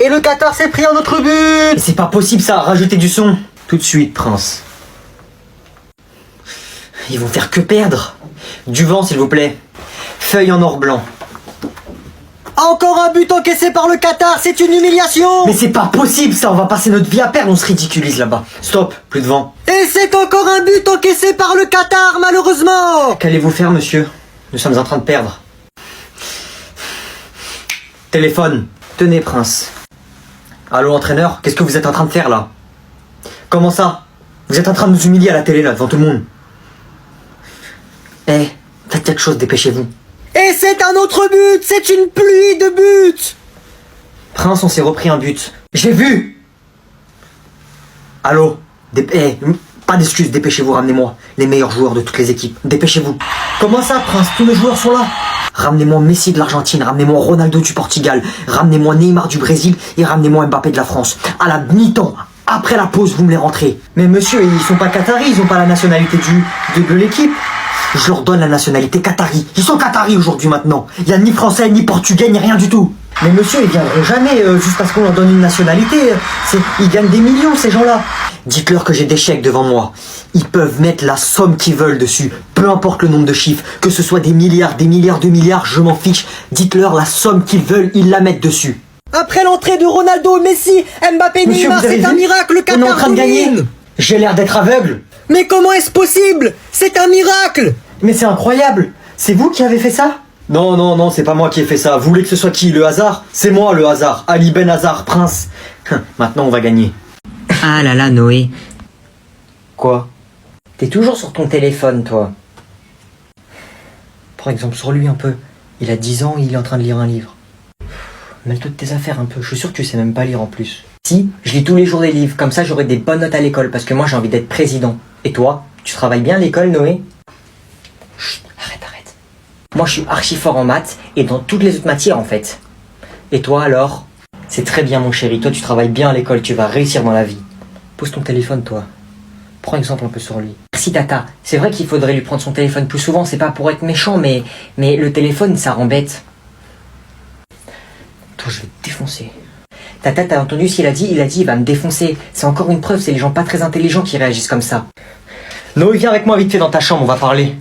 Et le Qatar s'est pris un autre but. Mais c'est pas possible ça, rajoutez du son. Tout de suite, Prince. Ils vont faire que perdre. Du vent, s'il vous plaît. Feuille en or blanc. Encore un but encaissé par le Qatar, c'est une humiliation. Mais c'est pas possible ça, on va passer notre vie à perdre, on se ridiculise là-bas. Stop, plus de vent. Et c'est encore un but encaissé par le Qatar, malheureusement. Qu'allez-vous faire, monsieur? Nous sommes en train de perdre. Téléphone. Tenez, Prince. Allô, entraîneur, qu'est-ce que vous êtes en train de faire là? Comment ça? Vous êtes en train de nous humilier à la télé là, devant tout le monde. Eh, faites quelque chose, dépêchez-vous. Et c'est un autre but. C'est une pluie de buts. Prince, on s'est repris un but. J'ai vu. Allô, pas d'excuses, dépêchez-vous, ramenez-moi les meilleurs joueurs de toutes les équipes. Dépêchez-vous. Comment ça, Prince? Tous les joueurs sont là. Ramenez-moi Messi de l'Argentine, ramenez-moi Ronaldo du Portugal, ramenez-moi Neymar du Brésil et ramenez-moi Mbappé de la France. À la mi-temps, après la pause, vous me les rentrez. Mais monsieur, ils sont pas qataris, ils ont pas la nationalité de l'équipe. Je leur donne la nationalité qatari. Ils sont qataris aujourd'hui maintenant. Il n'y a ni français, ni portugais, ni rien du tout. Mais monsieur, ils viendront jamais juste parce qu'on leur donne une nationalité. Ils gagnent des millions, ces gens-là. Dites-leur que j'ai des chèques devant moi. Ils peuvent mettre la somme qu'ils veulent dessus. Peu importe le nombre de chiffres. Que ce soit des milliards, de milliards, je m'en fiche. Dites-leur la somme qu'ils veulent, ils la mettent dessus. Après l'entrée de Ronaldo, Messi, Mbappé, Neymar, c'est un miracle, le Qatar. On est en train de gagner. J'ai l'air d'être aveugle. Mais comment est-ce possible? C'est un miracle. Mais c'est incroyable. C'est vous qui avez fait ça? Non, c'est pas moi qui ai fait ça. Vous voulez que ce soit qui? Le hasard? C'est moi le hasard. Ali Ben Hazard, Prince. Maintenant on va gagner. Ah là là, Noé. Quoi? T'es toujours sur ton téléphone, toi. Par exemple sur lui un peu. Il a 10 ans, il est en train de lire un livre. Mêle-toi de tes affaires un peu. Je suis sûr que tu sais même pas lire en plus. Si, je lis tous les jours des livres. Comme ça j'aurai des bonnes notes à l'école. Parce que moi j'ai envie d'être président. Et toi? Tu travailles bien à l'école, Noé? Chut, arrête. Moi je suis archi fort en maths et dans toutes les autres matières en fait. Et toi alors? C'est très bien mon chéri, toi tu travailles bien à l'école, tu vas réussir dans la vie. Pose ton téléphone toi. Prends exemple un peu sur lui. Merci Tata, c'est vrai qu'il faudrait lui prendre son téléphone plus souvent, c'est pas pour être méchant mais le téléphone ça rend bête. Toi je vais te défoncer. Tata, t'as entendu ce qu'il a dit? Il a dit il va me défoncer. C'est encore une preuve, c'est les gens pas très intelligents qui réagissent comme ça. Noé, viens avec moi vite fait dans ta chambre, on va parler.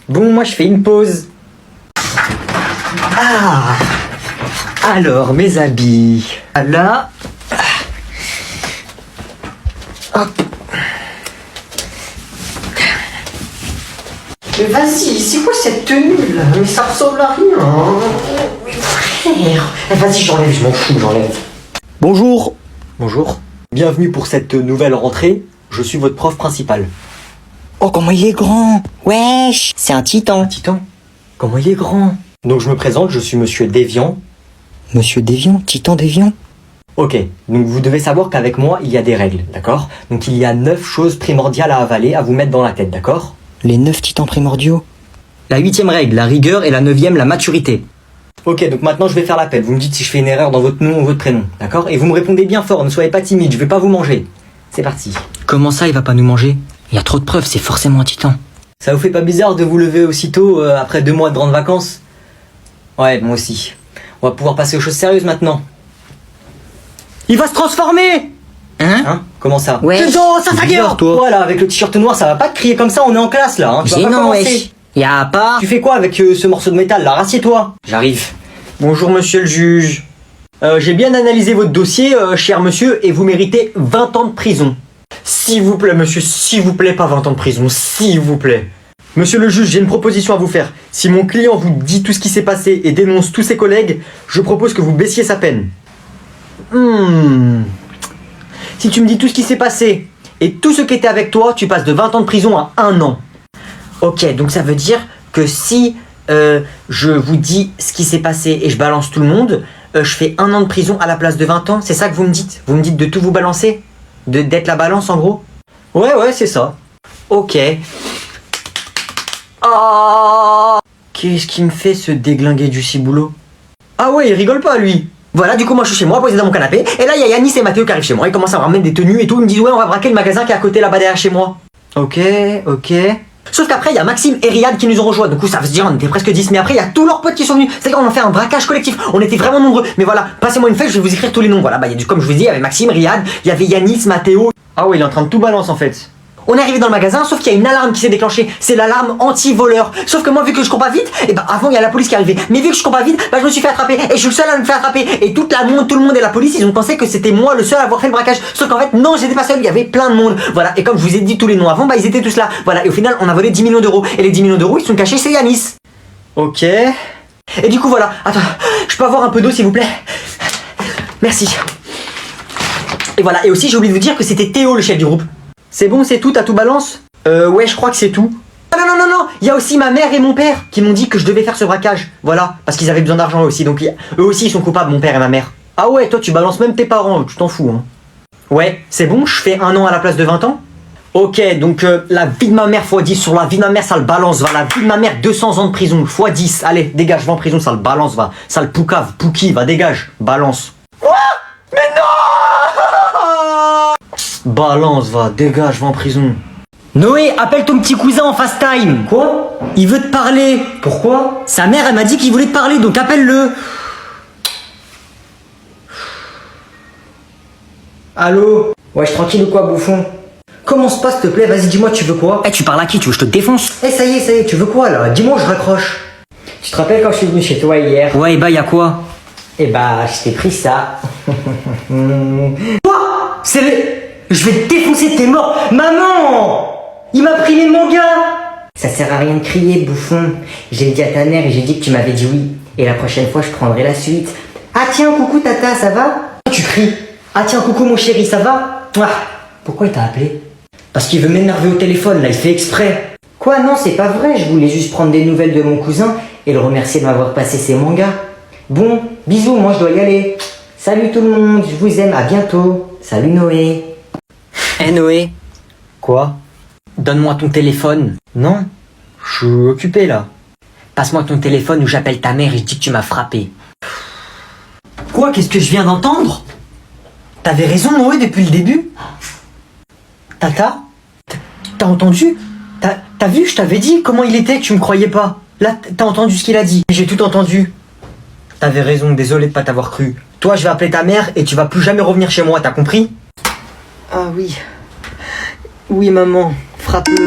Bon, moi je fais une pause. Ah! Alors, mes habits. Là. Hop. Mais vas-y, c'est quoi cette tenue là? Mais ça ressemble à rien. Mais frère. Vas-y, j'enlève, je m'en fous, j'enlève. Bonjour. Bonjour. Bienvenue pour cette nouvelle rentrée. Je suis votre prof principal. Oh, comment il est grand. Wesh, c'est un titan. Un titan? Comment il est grand? Donc je me présente, je suis Monsieur Déviant. Monsieur Déviant, titan Déviant. Ok, donc vous devez savoir qu'avec moi, il y a des règles, d'accord? Donc il y a 9 choses primordiales à avaler, à vous mettre dans la tête, d'accord? Les 9 titans primordiaux. La 8e règle, la rigueur, et la 9e, la maturité. Ok, donc maintenant je vais faire l'appel. Vous me dites si je fais une erreur dans votre nom ou votre prénom, d'accord? Et vous me répondez bien fort, ne soyez pas timide, je vais pas vous manger. C'est parti. Comment ça, il va pas nous manger? Il y a trop de preuves, c'est forcément un titan. Ça vous fait pas bizarre de vous lever aussitôt après 2 mois de grandes vacances? Ouais, moi aussi. On va pouvoir passer aux choses sérieuses maintenant. Il va se transformer! Hein? Comment ça? Ouais. Ça gueule, toi! Voilà, avec le t-shirt noir, ça va pas te crier comme ça, on est en classe là, hein. Tu vas pas Gênant, commencer. wesh. Y'a pas... Tu fais quoi avec ce morceau de métal là? Rassieds-toi! J'arrive. Bonjour monsieur le juge. J'ai bien analysé votre dossier, cher monsieur, et vous méritez 20 ans de prison. S'il vous plaît, monsieur, s'il vous plaît, pas 20 ans de prison, s'il vous plaît. Monsieur le juge, j'ai une proposition à vous faire. Si mon client vous dit tout ce qui s'est passé et dénonce tous ses collègues, je propose que vous baissiez sa peine. Si tu me dis tout ce qui s'est passé et tout ce qui était avec toi, tu passes de 20 ans de prison à 1 an. Ok, donc ça veut dire que si je vous dis ce qui s'est passé et je balance tout le monde, je fais 1 an de prison à la place de 20 ans. C'est ça que vous me dites? Vous me dites de tout vous balancer? D'être la balance en gros? Ouais, c'est ça. Ok. Oh, qu'est-ce qu'il me fait ce déglingué du ciboulot? Ah ouais, il rigole pas lui. Voilà, du coup moi je suis chez moi, posé dans mon canapé, et là il y a Yanis et Mathéo qui arrivent chez moi, ils commencent à me ramener des tenues et tout, ils me disent ouais on va braquer le magasin qui est à côté là-bas derrière chez moi. Ok. Sauf qu'après, il y a Maxime et Riyad qui nous ont rejoints. Du coup, ça veut se dire, on était presque 10. Mais après, il y a tous leurs potes qui sont venus. C'est-à-dire, on a fait un braquage collectif. On était vraiment nombreux. Mais voilà, passez-moi une feuille, je vais vous écrire tous les noms. Voilà, bah, comme je vous dis, il y avait Maxime, Riyad, il y avait Yanis, Mathéo. Ah ouais, il est en train de tout balancer en fait. On est arrivé dans le magasin, sauf qu'il y a une alarme qui s'est déclenchée. C'est l'alarme anti-voleur. Sauf que moi, vu que je cours pas vite, et bah avant il y a la police qui est arrivée. Mais vu que je cours pas vite, bah je me suis fait attraper. Et je suis le seul à me faire attraper. Et tout le monde et la police, ils ont pensé que c'était moi le seul à avoir fait le braquage. Sauf qu'en fait, non, j'étais pas seul, il y avait plein de monde. Voilà. Et comme je vous ai dit tous les noms avant, bah ils étaient tous là. Voilà. Et au final, on a volé 10 millions d'euros. Et les 10 millions d'euros, ils sont cachés chez Yanis. Ok. Et du coup, voilà. Attends, je peux avoir un peu d'eau s'il vous plaît? Merci. Et voilà. Et aussi, j'ai oublié de vous dire que c'était Théo le chef du groupe. C'est bon, c'est tout, t'as tout balance? Ouais, je crois que c'est tout. Non, il y a aussi ma mère et mon père qui m'ont dit que je devais faire ce braquage. Voilà, parce qu'ils avaient besoin d'argent aussi, donc eux aussi ils sont coupables, mon père et ma mère. Ah ouais, toi tu balances même tes parents, tu t'en fous, hein. Ouais, c'est bon, je fais 1 an à la place de 20 ans? Ok, donc la vie de ma mère x 10 sur la vie de ma mère, ça le balance, va. La vie de ma mère, 200 ans de prison, x 10. Allez, dégage, va en prison, ça le balance, va. Ça le poucave, pouki, va, dégage, balance. Quoi? Mais non! Balance, va, dégage, va en prison. Noé, appelle ton petit cousin en FaceTime. Quoi? Il veut te parler. Pourquoi? Sa mère, elle m'a dit qu'il voulait te parler, donc appelle-le. Allô? Ouais, je tranquille ou quoi, bouffon? Commence pas, s'il te plaît, vas-y, dis-moi, tu veux quoi? Eh, tu parles à qui? Tu veux que je te défonce? Eh, ça y est, tu veux quoi, là? Dis-moi, je raccroche. Tu te rappelles quand je suis venu chez toi hier? Ouais, bah, y'a quoi? Eh bah, je t'ai pris ça. Quoi? C'est le... Je vais te défoncer, t'es mort. Maman! Il m'a pris les mangas. Ça sert à rien de crier, bouffon. J'ai dit à ta mère et j'ai dit que tu m'avais dit oui. Et la prochaine fois, je prendrai la suite. Ah tiens, coucou tata, ça va? Tu cries. Ah tiens, coucou mon chéri, ça va? Ah, pourquoi il t'a appelé? Parce qu'il veut m'énerver au téléphone, là, il fait exprès. Quoi? Non, c'est pas vrai, je voulais juste prendre des nouvelles de mon cousin et le remercier de m'avoir passé ses mangas. Bon, bisous, moi je dois y aller. Salut tout le monde, je vous aime, à bientôt. Salut Noé. Eh, Noé, Quoi? donne-moi ton téléphone. Non, je suis occupé là. Passe-moi ton téléphone ou j'appelle ta mère et je dis que tu m'as frappé. Quoi? Qu'est-ce que je viens d'entendre? T'avais raison Noé depuis le début. Tata? T'as entendu? T'as vu, je t'avais dit comment il était, que tu me croyais pas. Là, t'as entendu ce qu'il a dit. J'ai tout entendu. T'avais raison, désolé de pas t'avoir cru. Toi, je vais appeler ta mère et tu vas plus jamais revenir chez moi, t'as compris? Ah oui. Oui, maman. Frappe-le.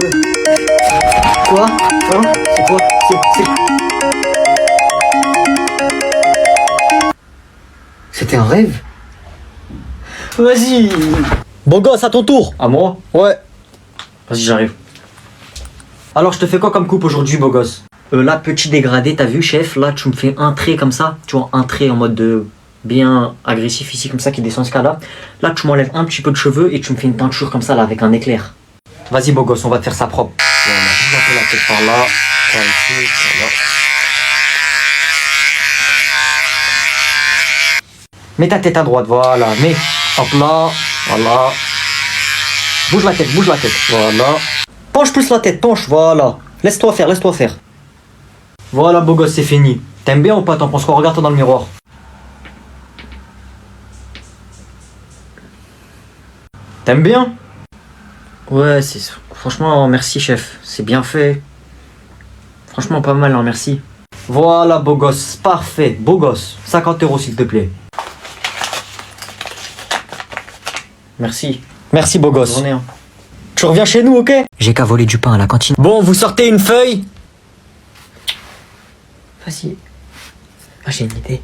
Quoi? Hein? C'est quoi? C'était un rêve? Vas-y. Bon gosse, à ton tour. À moi? Ouais. Vas-y, j'arrive. Alors, je te fais quoi comme coupe aujourd'hui, beau gosse? Là, petit dégradé, t'as vu, chef? Là, tu me fais un trait comme ça. Tu vois, un trait en mode de bien agressif ici, comme ça, qui descend ce cas-là. Là, tu m'enlèves un petit peu de cheveux et tu me fais une teinture comme ça, là, avec un éclair. Vas-y, beau gosse, on va te faire ça propre. Voilà, bouge un peu la tête par là. Par ici, voilà. Mets ta tête à droite, voilà. Mets, hop là, voilà. Bouge la tête, voilà. Penche plus la tête, penche, voilà. Laisse-toi faire. Voilà, beau gosse, c'est fini. T'aimes bien ou pas? T'en penses quoi? Regarde-toi dans le miroir. T'aimes bien? Ouais, franchement, merci, chef. C'est bien fait. Franchement, pas mal, hein, merci. Voilà, beau gosse, parfait. Beau gosse. 50 €, s'il te plaît. Merci. Merci, beau gosse. Journée, hein. Tu reviens chez nous, ok? J'ai qu'à voler du pain à la cantine. Bon, vous sortez une feuille. Vas-y. Ah, j'ai une idée.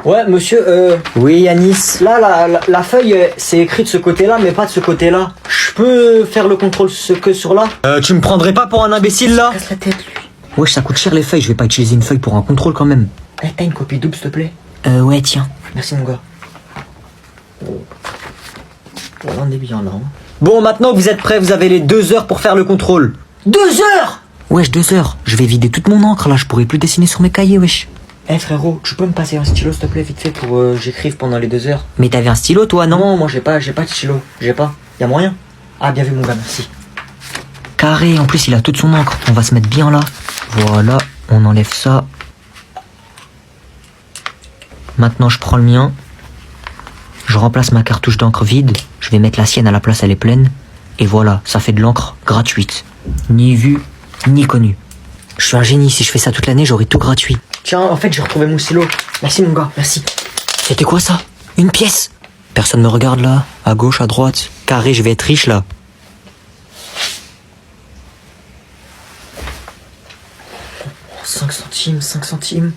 Ouais, monsieur, Oui, Yanis. Là, la feuille, c'est écrit de ce côté-là, mais pas de ce côté-là. Je peux faire le contrôle que sur là? Tu me prendrais pas pour un imbécile, là? Casse la tête, lui. Wesh, ça coûte cher les feuilles, je vais pas utiliser une feuille pour un contrôle quand même. Eh, t'as une copie double, s'il te plaît? Ouais, tiens. Merci, mon gars. On est bien là. Hein. Bon, maintenant que vous êtes prêts, vous avez les 2 heures pour faire le contrôle. 2 heures? Wesh, 2 heures. Je vais vider toute mon encre là, je pourrai plus dessiner sur mes cahiers, wesh. Eh frérot, tu peux me passer un stylo s'il te plaît vite fait pour que j'écrive pendant les 2 heures? Mais t'avais un stylo toi, non? Non, moi j'ai pas de stylo, Y'a moyen? Ah bien vu mon gars, merci. Carré, en plus il a toute son encre. On va se mettre bien là. Voilà, on enlève ça. Maintenant je prends le mien. Je remplace ma cartouche d'encre vide. Je vais mettre la sienne à la place, elle est pleine. Et voilà, ça fait de l'encre gratuite. Ni vue, ni connue. Je suis un génie, si je fais ça toute l'année, j'aurai tout gratuit. Tiens, en fait, j'ai retrouvé mon stylo. Merci, mon gars, merci. C'était quoi ça? Une pièce? Personne me regarde là, à gauche, à droite. Carré, je vais être riche là. Oh, 5 centimes, 5 centimes.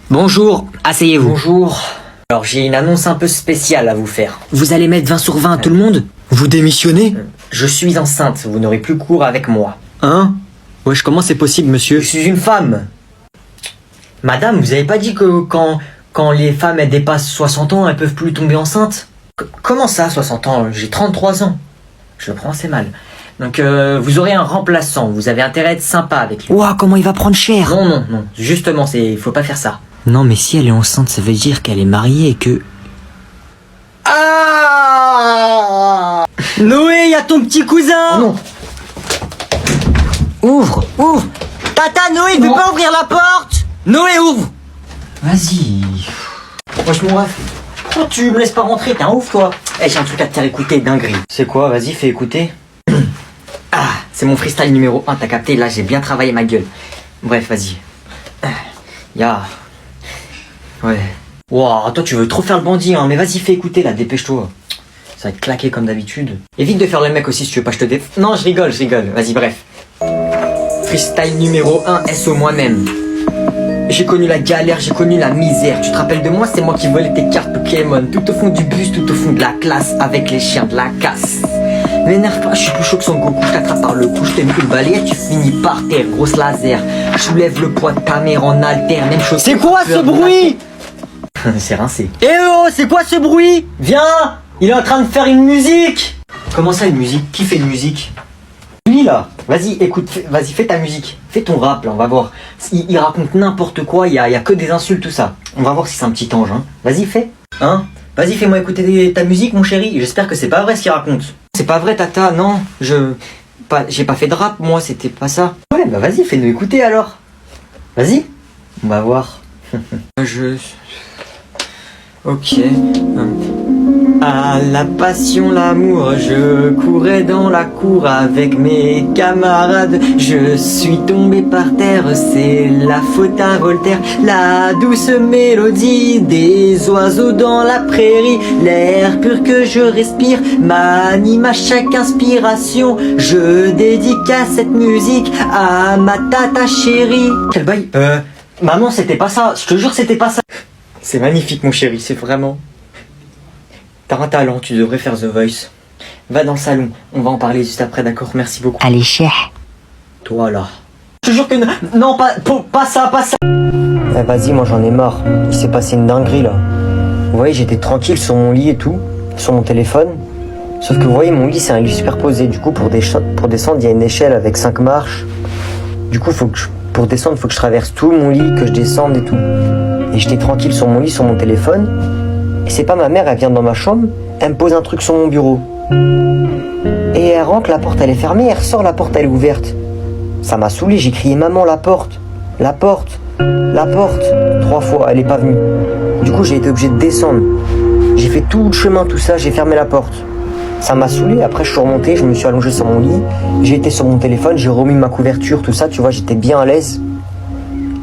Bonjour, asseyez-vous. Bonjour. Alors, j'ai une annonce un peu spéciale à vous faire. Vous allez mettre 20 sur 20 à tout le monde? Vous démissionnez? Je suis enceinte, vous n'aurez plus cours avec moi. Hein? Wesh, comment c'est possible, monsieur? Je suis une femme. Madame, vous avez pas dit que quand les femmes elles dépassent 60 ans, elles peuvent plus tomber enceintes? Comment ça, 60 ans? J'ai 33 ans. Je le prends assez mal. Donc vous aurez un remplaçant, vous avez intérêt à être sympa avec lui. Ouah, comment il va prendre cher? Non, non, non. Justement, faut pas faire ça. Non, mais si elle est enceinte, ça veut dire qu'elle est mariée et que... Ah! Noé, y a ton petit cousin! Oh non. Ouvre, ouvre! Tata, Noé, il veut Non. pas ouvrir la porte! Noé, ouvre! Vas-y. Wesh mon ref, pourquoi tu me laisses pas rentrer? T'es un ouf toi. Eh, j'ai un truc à te faire écouter, dinguerie. C'est quoi? Vas-y, fais écouter. Ah, c'est mon freestyle numéro 1, t'as capté? Là, j'ai bien travaillé ma gueule. Bref, vas-y. Ouais. Wow, toi tu veux trop faire le bandit, hein, mais vas-y, fais écouter là, dépêche-toi. Ça va être claqué comme d'habitude. Évite de faire le mec aussi si tu veux pas que je te dé... Non, je rigole. Vas-y, bref. Freestyle numéro 1, SO moi-même. J'ai connu la galère, j'ai connu la misère. Tu te rappelles de moi? C'est moi qui volais tes cartes Pokémon. Tout au fond du bus, tout au fond de la classe, avec les chiens de la casse. M'énerve pas, je suis plus chaud que Son Goku. Je t'attrape par le cou, je te mets une balayette, tu finis par terre. Grosse laser. Je soulève le poids de ta mère en haltère. Même chose. C'est quoi ce bruit? C'est rincé. Eh oh, c'est quoi ce bruit? Viens! Il est en train de faire une musique! Comment ça une musique? Qui fait une musique? Lui là! Vas-y, écoute, vas-y, fais ta musique. Fais ton rap là, on va voir. Il raconte n'importe quoi, il y a que des insultes, tout ça. On va voir si c'est un petit ange, hein. Vas-y, fais. Hein? Vas-y, fais-moi écouter ta musique, mon chéri. J'espère que c'est pas vrai ce qu'il raconte. C'est pas vrai, Tata, non. J'ai pas fait de rap, moi, c'était pas ça. Ouais, bah vas-y, fais-nous écouter alors. Vas-y. On va voir. Ok. À la passion, l'amour, je courais dans la cour avec mes camarades. Je suis tombé par terre, c'est la faute à Voltaire. La douce mélodie des oiseaux dans la prairie, l'air pur que je respire m'anime à chaque inspiration. Je dédicace cette musique à ma tata chérie. Quel bail? Maman, c'était pas ça, je te jure, c'était pas ça. C'est magnifique, mon chéri, c'est vraiment... T'as un talent, tu devrais faire The Voice. Va dans le salon, on va en parler juste après, d'accord? Merci beaucoup. Allez, cher. Toi, là. Je te jure que... Non, pas ça, pas ça. Eh, vas-y, moi j'en ai marre. Il s'est passé une dinguerie, là. Vous voyez, j'étais tranquille sur mon lit et tout, sur mon téléphone. Sauf que vous voyez, mon lit, c'est un lit superposé. Du coup, pour descendre, il y a une échelle avec 5 marches. Du coup, pour descendre, il faut que je traverse tout mon lit, que je descende et tout. Et j'étais tranquille sur mon lit, sur mon téléphone. Et c'est pas ma mère, elle vient dans ma chambre, elle me pose un truc sur mon bureau. Et elle rentre, la porte elle est fermée, elle ressort, la porte elle est ouverte. Ça m'a saoulé, j'ai crié maman, la porte, la porte, la porte. 3 fois, elle est pas venue. Du coup j'ai été obligé de descendre. J'ai fait tout le chemin, tout ça, j'ai fermé la porte. Ça m'a saoulé, après je suis remonté, je me suis allongé sur mon lit, j'ai été sur mon téléphone, j'ai remis ma couverture, tout ça, tu vois, j'étais bien à l'aise.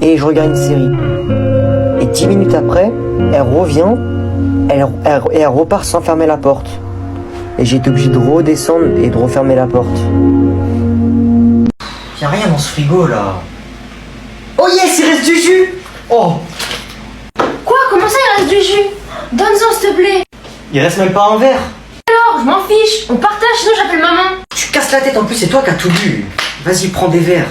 Et je regarde une série. Et 10 minutes après, elle revient, elle repart sans fermer la porte. Et j'ai été obligé de redescendre et de refermer la porte. Y'a rien dans ce frigo là. Oh yes, il reste du jus. Oh, Quoi? Comment ça il reste du jus? Donne-en s'il te plaît. il reste même pas un verre. Alors, je m'en fiche. On partage sinon j'appelle maman. Tu casses la tête, en plus c'est toi qui as tout bu. Vas-y, prends des verres.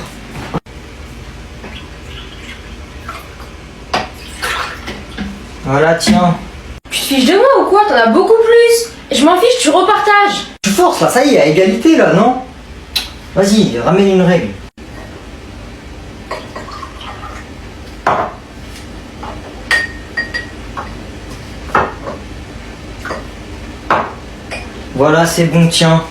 Voilà, tiens. Tu te fiches de moi ou quoi? T'en as beaucoup plus. Je m'en fiche, tu repartages. Tu forces là, ça y est, à égalité là, non? Vas-y, ramène une règle. Voilà, c'est bon, tiens.